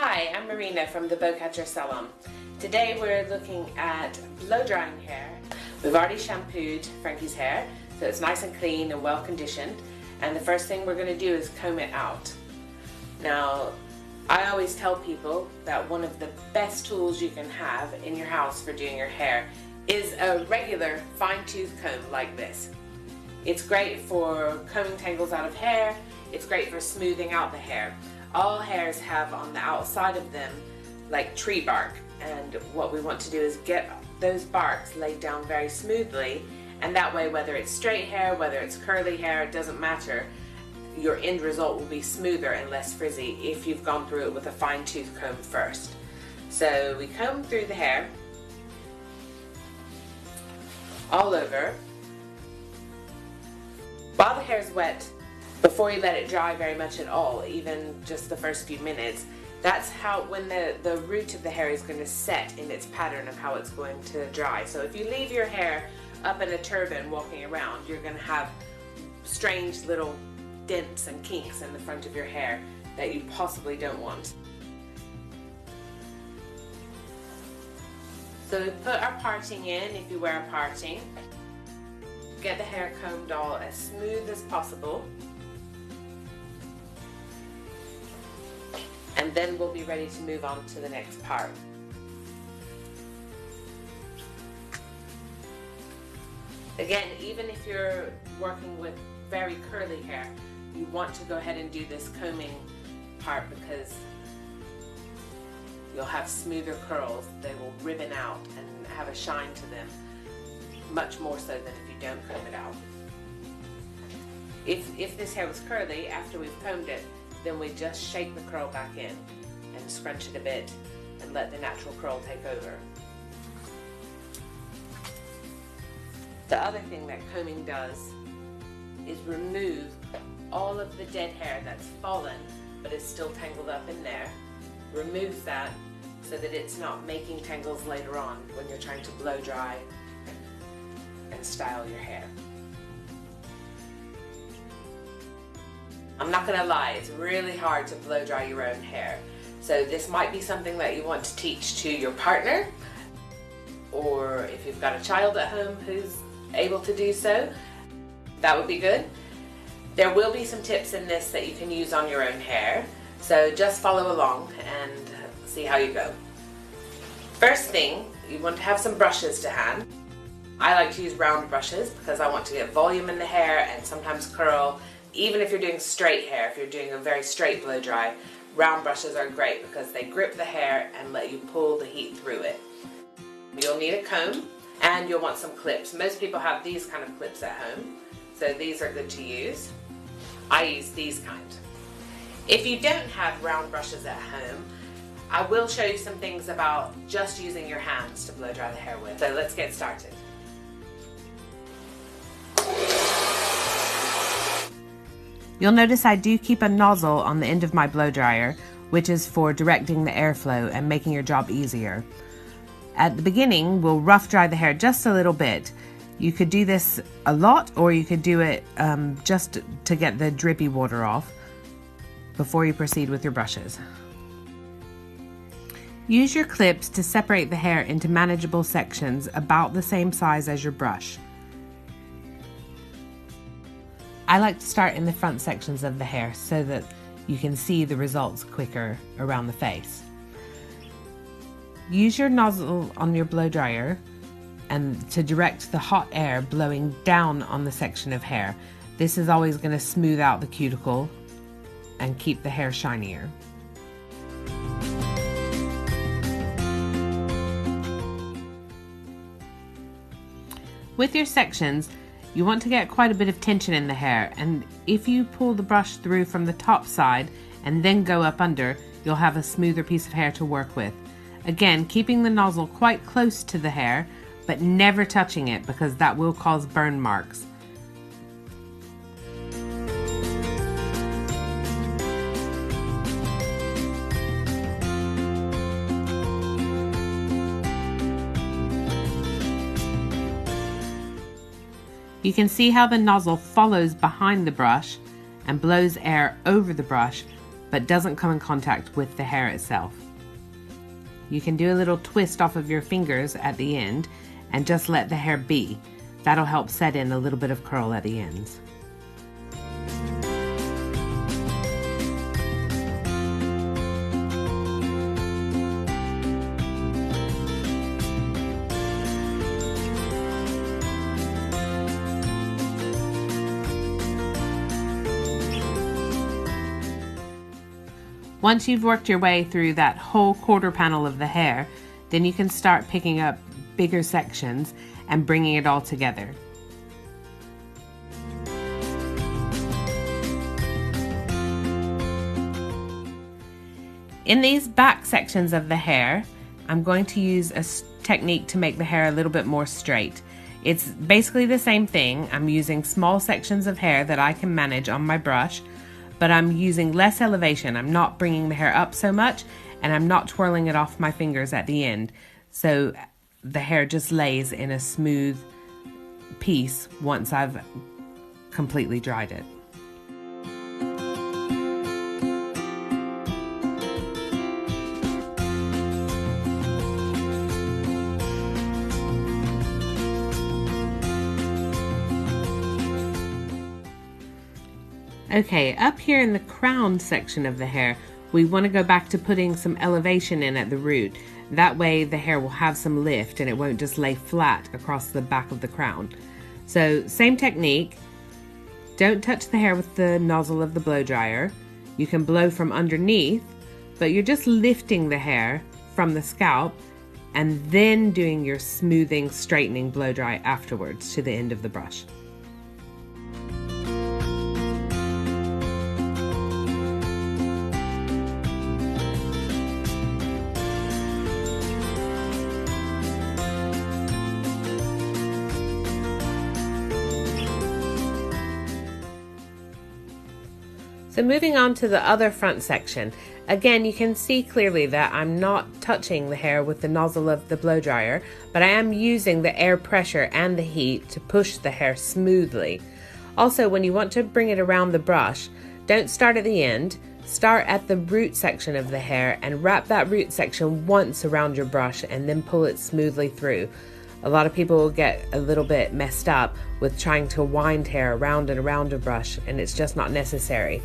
Hi, I'm Marina from the Bowcatcher Salon. Today we're looking at blow drying hair. We've already shampooed Frankie's hair, so it's nice and clean and well conditioned. And the first thing we're going to do is comb it out. Now, I always tell people that one of the best tools you can have in your house for doing your hair is a regular fine-tooth comb like this. It's great for combing tangles out of hair. It's great for smoothing out the hair. All hairs have on the outside of them like tree bark, and what we want to do is get those barks laid down very smoothly, and that way whether it's straight hair, whether it's curly hair, it doesn't matter. Your end result will be smoother and less frizzy if you've gone through it with a fine-tooth comb first. So we comb through the hair all over. While the hair is wet, before you let it dry very much at all, even just the first few minutes, that's how, when the root of the hair is going to set in its pattern of how it's going to dry. So if you leave your hair up in a turban walking around, you're going to have strange little dents and kinks in the front of your hair that you possibly don't want. So we put our parting in, if you wear a parting. Get the hair combed all as smooth as possible. And then we'll be ready to move on to the next part. Again, even if you're working with very curly hair, you want to go ahead and do this combing part because you'll have smoother curls. They will ribbon out and have a shine to them, much more so than if you don't comb it out. If this hair was curly, after we've combed it, then we just shake the curl back in and scrunch it a bit and let the natural curl take over. The other thing that combing does is remove all of the dead hair that's fallen but is still tangled up in there. Remove that so that it's not making tangles later on when you're trying to blow dry and style your hair. I'm not gonna lie, it's really hard to blow dry your own hair. So this might be something that you want to teach to your partner, or if you've got a child at home who's able to do so, that would be good. There will be some tips in this that you can use on your own hair, so just follow along and see how you go. First thing, you want to have some brushes to hand. I like to use round brushes because I want to get volume in the hair and sometimes curl. Even if you're doing straight hair, if you're doing a very straight blow dry, round brushes are great because they grip the hair and let you pull the heat through it. You'll need a comb and you'll want some clips. Most people have these kind of clips at home, so these are good to use. I use these kind. If you don't have round brushes at home, I will show you some things about just using your hands to blow dry the hair with. So let's get started. You'll notice I do keep a nozzle on the end of my blow dryer, which is for directing the airflow and making your job easier. At the beginning, we'll rough dry the hair just a little bit. You could do this a lot, or you could do it just to get the drippy water off before you proceed with your brushes. Use your clips to separate the hair into manageable sections about the same size as your brush. I like to start in the front sections of the hair so that you can see the results quicker around the face. Use your nozzle on your blow dryer and to direct the hot air blowing down on the section of hair. This is always going to smooth out the cuticle and keep the hair shinier. With your sections, you want to get quite a bit of tension in the hair, and if you pull the brush through from the top side and then go up under, you'll have a smoother piece of hair to work with. Again, keeping the nozzle quite close to the hair, but never touching it because that will cause burn marks. You can see how the nozzle follows behind the brush and blows air over the brush, but doesn't come in contact with the hair itself. You can do a little twist off of your fingers at the end and just let the hair be. That'll help set in a little bit of curl at the ends. Once you've worked your way through that whole quarter panel of the hair, then you can start picking up bigger sections and bringing it all together. In these back sections of the hair, I'm going to use a technique to make the hair a little bit more straight. It's basically the same thing. I'm using small sections of hair that I can manage on my brush, but I'm using less elevation. I'm not bringing the hair up so much, and I'm not twirling it off my fingers at the end. So the hair just lays in a smooth piece once I've completely dried it. Okay, up here in the crown section of the hair, we want to go back to putting some elevation in at the root. That way the hair will have some lift and it won't just lay flat across the back of the crown. So same technique. Don't touch the hair with the nozzle of the blow dryer. You can blow from underneath, but you're just lifting the hair from the scalp and then doing your smoothing, straightening blow dry afterwards to the end of the brush. So moving on to the other front section, again you can see clearly that I'm not touching the hair with the nozzle of the blow dryer, but I am using the air pressure and the heat to push the hair smoothly. Also, when you want to bring it around the brush, don't start at the end, start at the root section of the hair and wrap that root section once around your brush and then pull it smoothly through. A lot of people will get a little bit messed up with trying to wind hair around and around a brush, and it's just not necessary.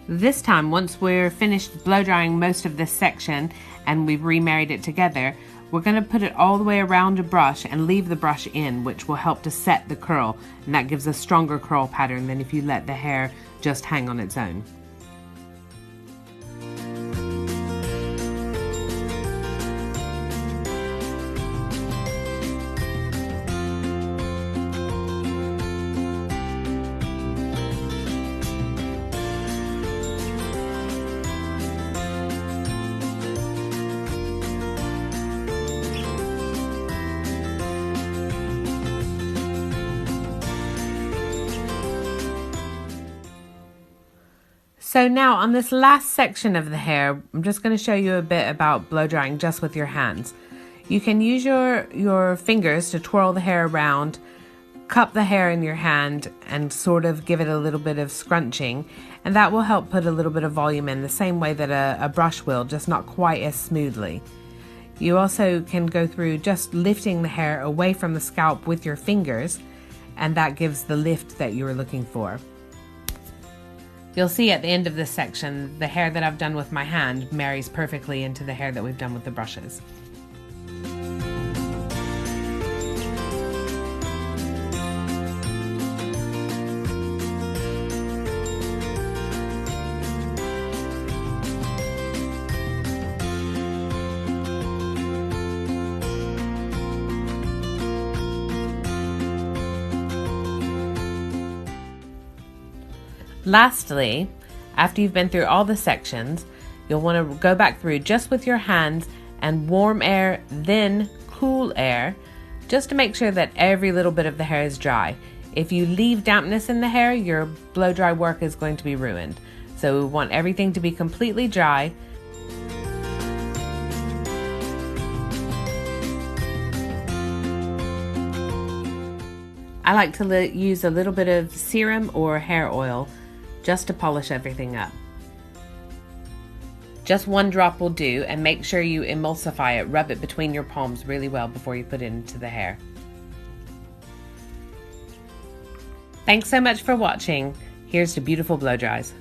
This time, once we're finished blow drying most of this section and we've remarried it together, we're going to put it all the way around a brush and leave the brush in, which will help to set the curl, and that gives a stronger curl pattern than if you let the hair just hang on its own. So now on this last section of the hair, I'm just going to show you a bit about blow drying just with your hands. You can use your fingers to twirl the hair around, cup the hair in your hand and sort of give it a little bit of scrunching, and that will help put a little bit of volume in the same way that a brush will, just not quite as smoothly. You also can go through just lifting the hair away from the scalp with your fingers, and that gives the lift that you were looking for. You'll see at the end of this section, the hair that I've done with my hand marries perfectly into the hair that we've done with the brushes. Lastly, after you've been through all the sections, you'll want to go back through just with your hands and warm air, then cool air, just to make sure that every little bit of the hair is dry. If you leave dampness in the hair, your blow dry work is going to be ruined. So we want everything to be completely dry. I like to use a little bit of serum or hair oil just to polish everything up. Just 1 drop will do, and make sure you emulsify it. Rub it between your palms really well before you put it into the hair. Thanks so much for watching. Here's to beautiful blow dries.